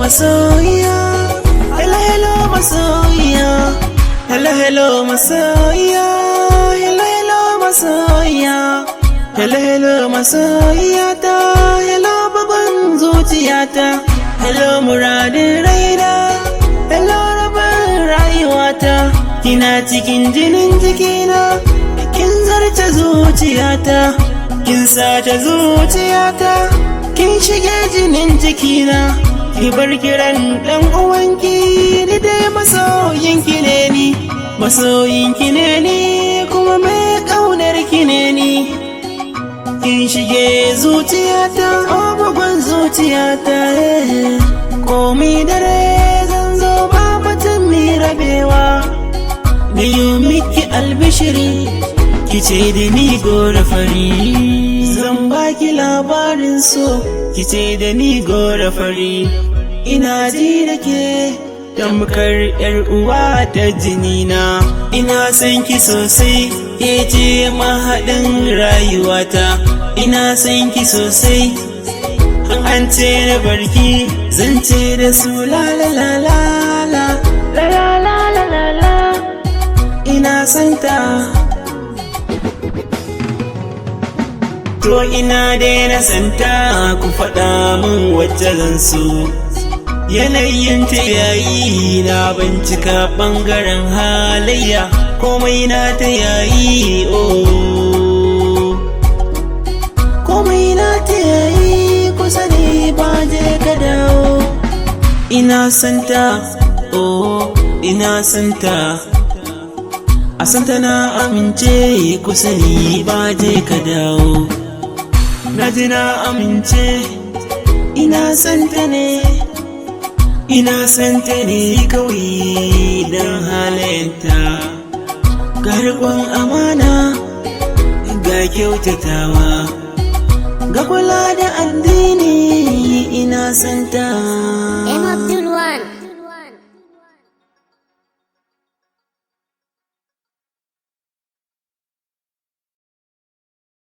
masoyiya, hello hello masoyiya, hello hello masoyiya, hello hello masoyiya, hello hello masoyiyata, hello bugun zuciyata, hello muradin raina, hello rabin rayuwata. Kina cikin jinin jikina, kin zarce zuciyata, kin sace zuciyata, kin shige jinin jikina. Ki bar kiran dan uwanki, ni dai masoyinki ne ni, masoyinki ne ni, kuma mai kaunar ki ne ni. Kin shige zuciyata, oh bugun zuciyata, komai dare zan zo ba batun mi rabewa. Niyo miki albishiri, kice da ni gora fari, zan baki labarin so, kice da ni gora fari. Ina ji da ke tamkar yar uwa ta jinina, ina son ki sosai, ke ce mahaɗin rayuwata. Ina son ki sosai, an ce na barki, zan ce da su la la la la la la la la la la. Ina santa, to ina daina santa, ku faɗa min wacce zan so. Yanayin ta yayi na bincika ɓangaren halayya, komai na ta yayi oh, komai na ta yayi, kusa ne ba je ka dawo. Ina santa oh, ina santa, a santa na amince, kusa ni ba je ka dawo. Na ji na amince, ina santa ne, ina santa ne kawai don halayenta. Ga riƙon amana, ga kyautatawa, ga kula da addini, ina santa.